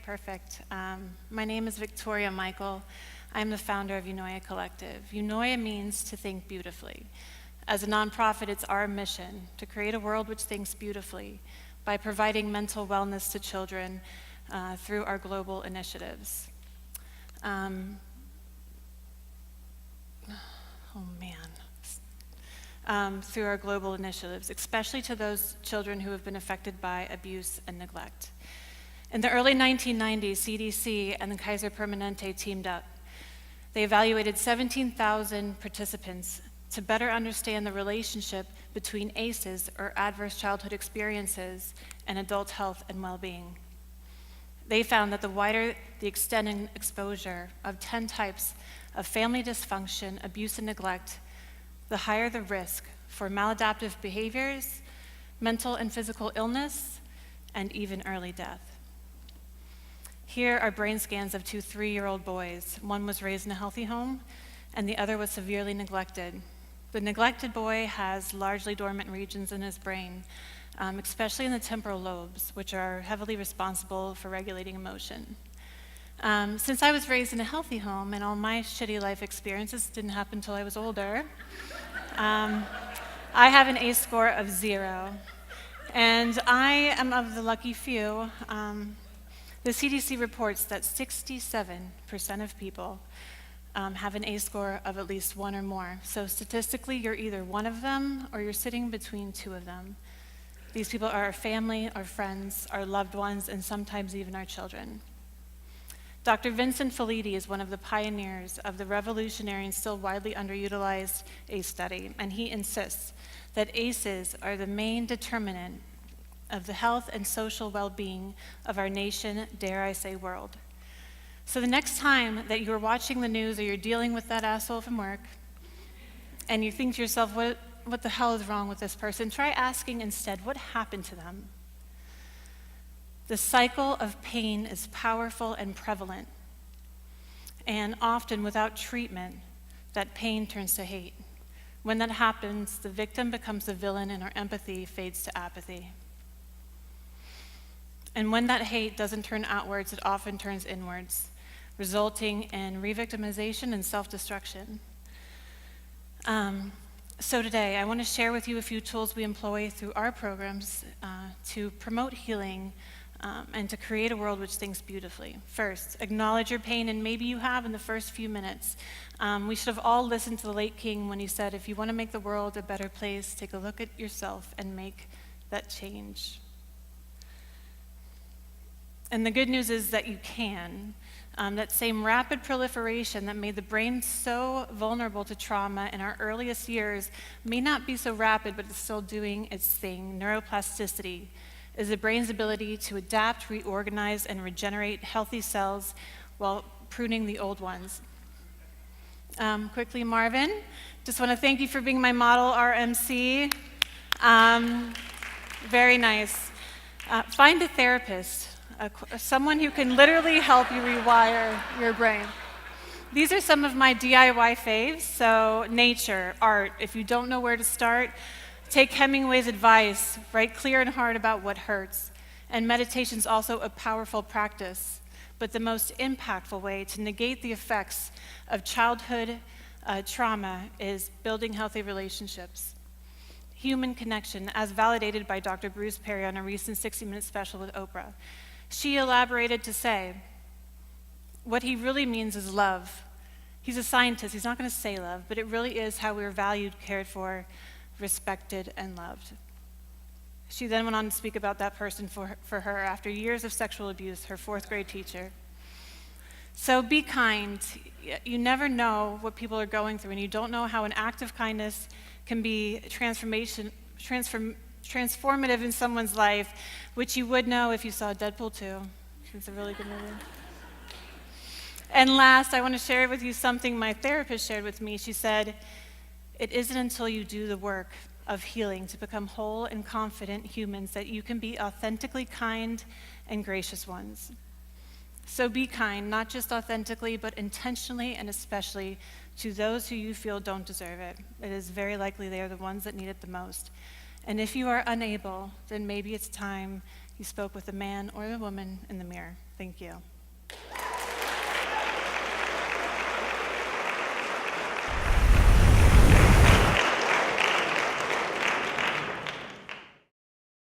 perfect. My name is Victoria Michael. I'm the founder of Eunoia Collective. Eunoia means to think beautifully. As a nonprofit, it's our mission to create a world which thinks beautifully by providing mental wellness to children through our global initiatives. Through our global initiatives, especially to those children who have been affected by abuse and neglect. In the early 1990s, CDC and the Kaiser Permanente teamed up. They evaluated 17,000 participants to better understand the relationship between ACEs, or adverse childhood experiences, and adult health and well-being. They found that the wider the extent and exposure of 10 types of family dysfunction, abuse, and neglect, the higher the risk for maladaptive behaviors, mental and physical illness, and even early death. Here are brain scans of two 3-year-old boys. One was raised in a healthy home, and the other was severely neglected. The neglected boy has largely dormant regions in his brain, especially in the temporal lobes, which are heavily responsible for regulating emotion. Since I was raised in a healthy home and all my shitty life experiences didn't happen until I was older, I have an ACE score of 0. And I am of the lucky few. The CDC reports that 67% of people have an ACE score of at least 1 or more. So statistically, you're either one of them or you're sitting between 2 of them. These people are our family, our friends, our loved ones, and sometimes even our children. Dr. Vincent Felitti is one of the pioneers of the revolutionary and still widely underutilized ACE study, and he insists that ACEs are the main determinant of the health and social well-being of our nation, dare I say world. So the next time that you're watching the news or you're dealing with that asshole from work, and you think to yourself, what the hell is wrong with this person? Try asking instead, what happened to them? The cycle of pain is powerful and prevalent, and often without treatment, that pain turns to hate. When that happens, the victim becomes the villain and our empathy fades to apathy. And when that hate doesn't turn outwards, it often turns inwards, resulting in re-victimization and self-destruction. So today, I want to share with you a few tools we employ through our programs to promote healing and to create a world which thinks beautifully. First, acknowledge your pain, and maybe you have in the first few minutes. We should have all listened to the late King when he said, if you want to make the world a better place, take a look at yourself and make that change. And the good news is that you can. That same rapid proliferation that made the brain so vulnerable to trauma in our earliest years may not be so rapid, but it's still doing its thing. Neuroplasticity is the brain's ability to adapt, reorganize, and regenerate healthy cells while pruning the old ones. Quickly, Marvin, just want to thank you for being my model RMC. Very nice. Find a therapist, someone who can literally help you rewire your brain. These are some of my DIY faves. So nature, art. If you don't know where to start, take Hemingway's advice, write clear and hard about what hurts. And meditation's also a powerful practice, but the most impactful way to negate the effects of childhood trauma is building healthy relationships. Human connection, as validated by Dr. Bruce Perry on a recent 60 Minutes special with Oprah. She elaborated to say, what he really means is love. He's a scientist, he's not going to say love, but it really is how we're valued, cared for, respected, and loved. She then went on to speak about that person for her after years of sexual abuse, her 4th grade teacher. So be kind. You never know what people are going through, and you don't know how an act of kindness can be transformative in someone's life, which you would know if you saw Deadpool 2. It's a really good movie. And last, I want to share with you something my therapist shared with me. She said, it isn't until you do the work of healing to become whole and confident humans that you can be authentically kind and gracious ones. So be kind, not just authentically, but intentionally and especially to those who you feel don't deserve it. It is very likely they are the ones that need it the most. And if you are unable, then maybe it's time you spoke with the man or the woman in the mirror. Thank you.